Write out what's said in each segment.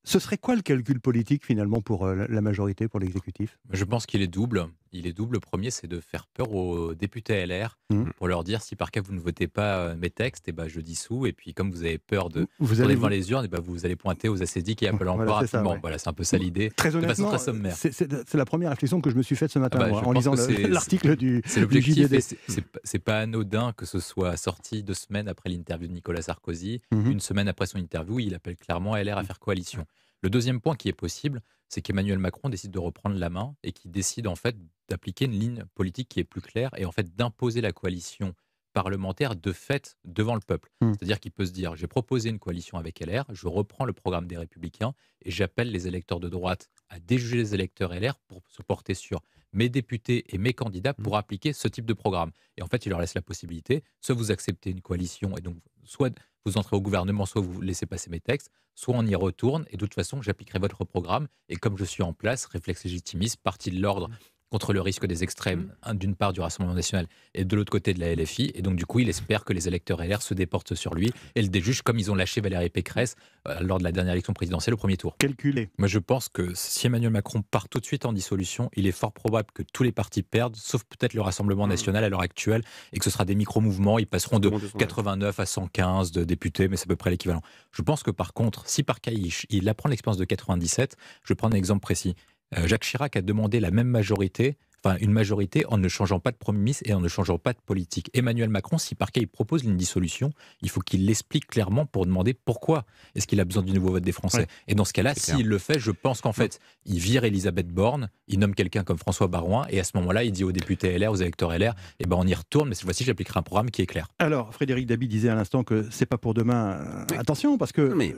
Ce serait quoi le calcul politique finalement pour la majorité, pour l'exécutif? Je pense qu'il est double. Il est double. Le premier, c'est de faire peur aux députés LR Mmh. pour leur dire si par cas vous ne votez pas mes textes, et ben je dissous. Et puis comme vous avez peur de Vous allez tourner devant vous les urnes, et ben vous allez pointer aux assédiques et à Pôle voilà, emploi c'est ça, rapidement. ouais. Voilà, c'est un peu ça l'idée, Très de façon honnêtement, très sommaire. c'est la première réflexion que je me suis faite ce Ah matin, bah, moi, je en pense lisant que l'article c'est du l'objectif, et JDD. c'est pas anodin que ce soit sorti 2 semaines après l'interview de Nicolas Sarkozy. Mmh. Une semaine après son interview, il appelle clairement LR à faire coalition. Le deuxième point qui est possible, c'est qu'Emmanuel Macron décide de reprendre la main et qui décide en fait d'appliquer une ligne politique qui est plus claire et en fait d'imposer la coalition parlementaire de fait devant le peuple. Mmh. C'est-à-dire qu'il peut se dire, j'ai proposé une coalition avec LR, je reprends le programme des Républicains et j'appelle les électeurs de droite à déjuger les électeurs LR pour se porter sur mes députés et mes candidats pour appliquer ce type de programme. Et en fait, il leur laisse la possibilité, soit vous acceptez une coalition et donc soit vous entrez au gouvernement, soit vous laissez passer mes textes, soit on y retourne et de toute façon, j'appliquerai votre programme. Et comme je suis en place, réflexe légitimiste, parti de l'ordre contre le risque des extrêmes, d'une part du Rassemblement national et de l'autre côté de la LFI. Et donc, du coup, il espère que les électeurs LR se déportent sur lui et le déjugent comme ils ont lâché Valérie Pécresse lors de la dernière élection présidentielle au premier tour. Calculé. Moi, je pense que si Emmanuel Macron part tout de suite en dissolution, il est fort probable que tous les partis perdent, sauf peut-être le Rassemblement national à l'heure actuelle, et que ce sera des micro-mouvements. Ils passeront de 89 à 115 de députés, mais c'est à peu près l'équivalent. Je pense que par contre, si par cas il apprend l'expérience de 97, je prends un exemple précis. Jacques Chirac a demandé la même majorité, enfin une majorité en ne changeant pas de Premier ministre et en ne changeant pas de politique. Emmanuel Macron, si par cas il propose une dissolution, il faut qu'il l'explique clairement pour demander pourquoi est-ce qu'il a besoin du nouveau vote des Français. Ouais. Et dans ce cas-là, C'est clair. s'il le fait, je pense qu'en fait, il vire Elisabeth Borne, il nomme quelqu'un comme François Baroin, et à ce moment-là, il dit aux députés LR, aux électeurs LR, eh ben on y retourne, mais cette fois-ci, j'appliquerai un programme qui est clair. Alors, Frédéric Dabi disait à l'instant que c'est pas pour demain. Oui. Attention, parce que Non, mais-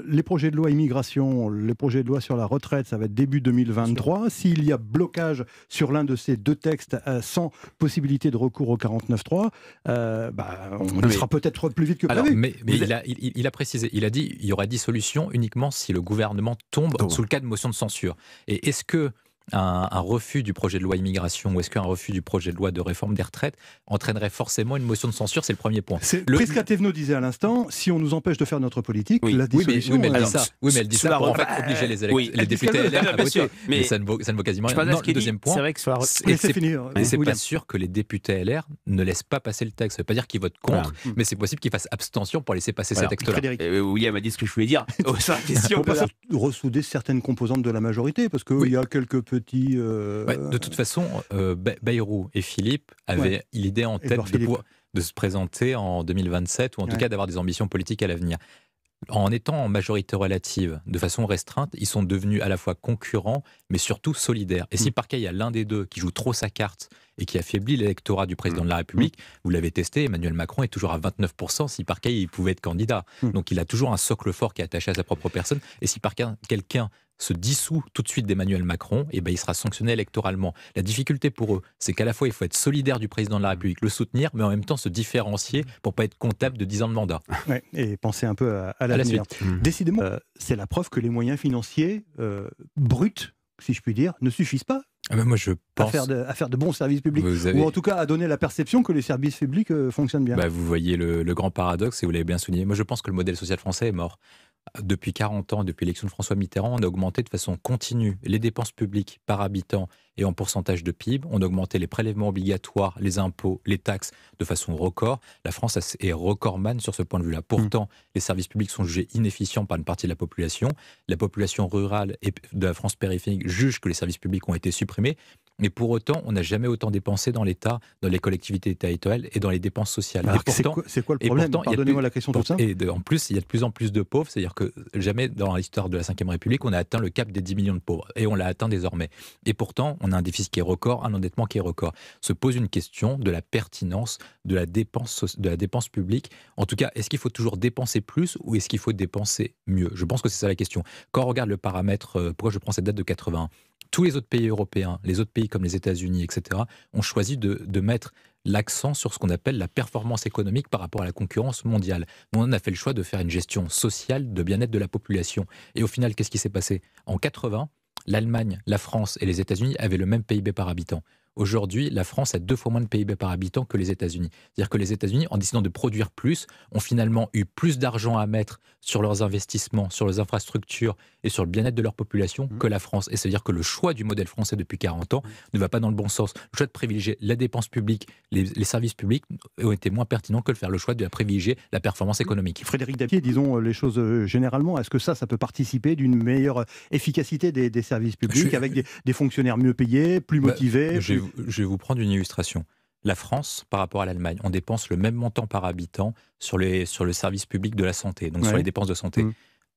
les projets de loi immigration, les projets de loi sur la retraite, ça va être début 2023. S'il y a blocage sur l'un de ces deux textes sans possibilité de recours au 49.3, on y sera peut-être plus vite que Alors, prévu. mais il a précisé, il a dit il y aura dissolution uniquement si le gouvernement tombe sous le cas de motion de censure. Et est-ce que un refus du projet de loi immigration ou est-ce qu'un refus du projet de loi de réforme des retraites entraînerait forcément une motion de censure? C'est le premier point. Prisca Thévenot disait à l'instant, si on nous empêche de faire notre politique, Oui. la Oui, mais, dissolution... oui, mais elle alors, dit ça. Oui, mais elle dit ça cela pour en va- fait obliger les, oui, les elle dit ce députés qu'elle veut. LR à Bien voter. sûr, Mais mais ça ne vaut quasiment je rien. pense Non, à ce qu'il le dit. deuxième point, C'est vrai que sur la et Laissez c'est finir. et c'est pas William. sûr que les députés LR ne laissent pas passer le texte. Ça veut pas dire qu'ils votent contre, mais c'est possible qu'ils fassent abstention pour laisser passer Voilà. ces textes-là. Frédéric. William a dit ce que je voulais dire. Sur la question. On peut pas ressouder certaines composandes de la majorité, parce qu'il Oui. y a quelques petits... Ouais, de toute façon, Bayrou et Philippe avaient l'idée en tête Édouard Philippe. de se présenter en 2027 ou en tout Ouais. cas d'avoir des ambitions politiques à l'avenir. En étant en majorité relative, de façon restreinte, ils sont devenus à la fois concurrents, mais surtout solidaires. Et si par cas il y a l'un des deux qui joue trop sa carte et qui affaiblit l'électorat du président de la République, vous l'avez testé, Emmanuel Macron est toujours à 29%, si par cas il pouvait être candidat. Donc il a toujours un socle fort qui est attaché à sa propre personne. Et si par cas quelqu'un se dissout tout de suite d'Emmanuel Macron, et ben il sera sanctionné électoralement. La difficulté pour eux, c'est qu'à la fois il faut être solidaire du président de la République, le soutenir, mais en même temps se différencier pour pas être comptable de 10 ans de mandat. Ouais, et penser un peu à la l'avenir. suite. Décidément, c'est la preuve que les moyens financiers bruts, si je puis dire, ne suffisent pas Ah ben moi je à pense... faire de bons services publics. Vous avez- Ou en tout cas à donner la perception que les services publics fonctionnent bien. Bah, vous voyez le grand paradoxe, et vous l'avez bien souligné. Moi, je pense que le modèle social français est mort. Depuis 40 ans, depuis l'élection de François Mitterrand, on a augmenté de façon continue les dépenses publiques par habitant et en pourcentage de PIB. On a augmenté les prélèvements obligatoires, les impôts, les taxes de façon record. La France est recordman sur ce point de vue-là. Pourtant, les services publics sont jugés inefficients par une partie de la population. La population rurale et de la France périphérique juge que les services publics ont été supprimés. Mais pour autant, on n'a jamais autant dépensé dans l'État, dans les collectivités territoriales et dans les dépenses sociales. Alors, Et pourtant, c'est quoi le et problème? pourtant, il y a Pardonnez-moi plus- la question toute simple. en plus, il y a de plus en plus de pauvres, c'est-à-dire que jamais dans l'histoire de la Ve République, on a atteint le cap des 10 millions de pauvres. Et on l'a atteint désormais. Et pourtant, on a un déficit qui est record, un endettement qui est record. Se pose une question de la pertinence de la dépense publique. En tout cas, est-ce qu'il faut toujours dépenser plus ou est-ce qu'il faut dépenser mieux? Je pense que c'est ça la question. Quand on regarde le paramètre, pourquoi je prends cette date de 81, tous les autres pays européens, les autres pays comme les États-Unis, etc., ont choisi de mettre l'accent sur ce qu'on appelle la performance économique par rapport à la concurrence mondiale. Nous, on a fait le choix de faire une gestion sociale de bien-être de la population. Et au final, qu'est-ce qui s'est passé? En 80, l'Allemagne, la France et les États-Unis avaient le même PIB par habitant. Aujourd'hui, la France a 2 fois moins de PIB par habitant que les États-Unis. C'est-à-dire que les États-Unis, en décidant de produire plus, ont finalement eu plus d'argent à mettre sur leurs investissements, sur leurs infrastructures et sur le bien-être de leur population que la France. Et c'est-à-dire que le choix du modèle français depuis 40 ans ne va pas dans le bon sens. Le choix de privilégier la dépense publique, les services publics ont été moins pertinents que de faire le choix de privilégier la performance économique. Frédéric Dabier, disons les choses généralement, est-ce que ça peut participer d'une meilleure efficacité des services publics avec des fonctionnaires mieux payés, plus motivés Je vais vous prendre une illustration. La France, par rapport à l'Allemagne, on dépense le même montant par habitant sur le service public de la santé, donc sur les dépenses de santé.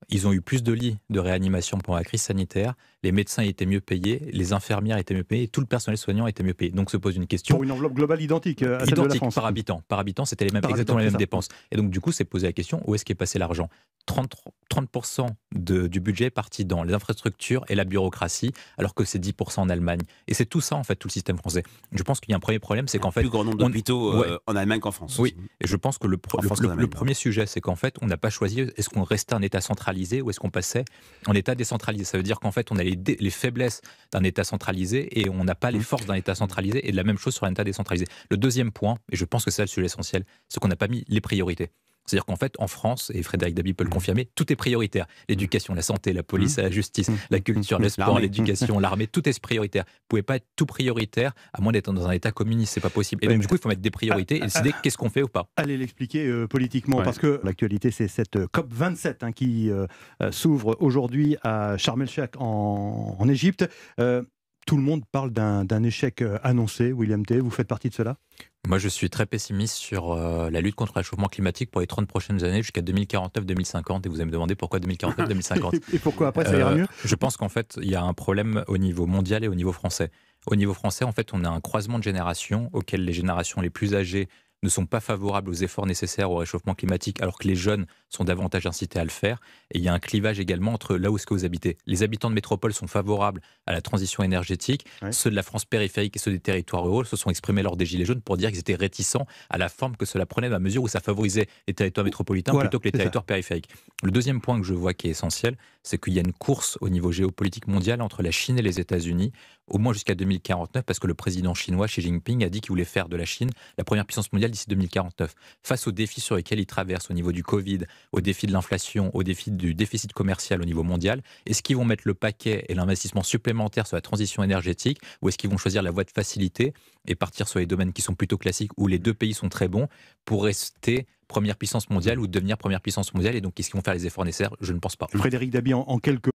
Ils ont eu plus de lits de réanimation pendant la crise sanitaire, les médecins étaient mieux payés, les infirmières étaient mieux payées, tout le personnel soignant était mieux payé. Donc se pose une question. Pour une enveloppe globale identique à celle de la France. Par habitant. Par habitant, c'était exactement les mêmes dépenses. Et donc du coup, c'est posé la question, où est-ce qu'est passé l'argent ? 30% du budget est parti dans les infrastructures et la bureaucratie, alors que c'est 10% en Allemagne. Et c'est tout ça, en fait, tout le système français. Je pense qu'il y a un premier problème, c'est qu'en fait... Plus grand nombre d'hôpitaux en Allemagne qu'en France. Oui, et je pense que le premier sujet, c'est qu'en fait, on n'a pas choisi, est-ce qu'on restait un État centralisé ou est-ce qu'on passait en État décentralisé ? Ça veut dire qu'en fait, on a les faiblesses d'un État centralisé et on n'a pas les forces d'un État centralisé, et de la même chose sur un État décentralisé. Le deuxième point, et je pense que c'est le sujet essentiel, c'est qu'on n'a pas mis les priorités. C'est-à-dire qu'en fait, en France, et Frédéric Dabi peut le confirmer, tout est prioritaire. L'éducation, la santé, la police, la justice, la culture, le sport, l'éducation, l'armée, tout est prioritaire. Vous ne pouvez pas être tout prioritaire à moins d'être dans un État communiste, c'est pas possible. Et donc, du coup, il faut mettre des priorités et décider qu'est-ce qu'on fait ou pas. Allez l'expliquer politiquement, parce que l'actualité, c'est cette COP27 qui s'ouvre aujourd'hui à Sharm el-Sheikh en Égypte. Tout le monde parle d'un échec annoncé. William T, vous faites partie de cela ? Moi, je suis très pessimiste sur la lutte contre le réchauffement climatique pour les 30 prochaines années jusqu'à 2049-2050. Et vous allez me demander pourquoi 2049-2050 ? Et pourquoi après ça ira mieux ? Je pense qu'en fait, il y a un problème au niveau mondial et au niveau français. Au niveau français, en fait, on a un croisement de générations auquel les générations les plus âgées ne sont pas favorables aux efforts nécessaires au réchauffement climatique, alors que les jeunes sont davantage incités à le faire. Et il y a un clivage également entre là où est-ce que vous habitez. Les habitants de métropole sont favorables à la transition énergétique. Ceux de la France périphérique et ceux des territoires ruraux se sont exprimés lors des Gilets jaunes pour dire qu'ils étaient réticents à la forme que cela prenait, à mesure où ça favorisait les territoires métropolitains plutôt que les territoires périphériques. Le deuxième point que je vois qui est essentiel, c'est qu'il y a une course au niveau géopolitique mondial entre la Chine et les États-Unis, au moins jusqu'à 2049, parce que le président chinois, Xi Jinping, a dit qu'il voulait faire de la Chine la première puissance mondiale d'ici 2049. Face aux défis sur lesquels il traverse, au niveau du Covid, au défi de l'inflation, au défi du déficit commercial au niveau mondial, est-ce qu'ils vont mettre le paquet et l'investissement supplémentaire sur la transition énergétique, ou est-ce qu'ils vont choisir la voie de facilité et partir sur les domaines qui sont plutôt classiques, où les deux pays sont très bons, pour rester première puissance mondiale ou devenir première puissance mondiale? Et donc, est-ce qu'ils vont faire les efforts nécessaires? Je ne pense pas. Frédéric Dabi, en quelques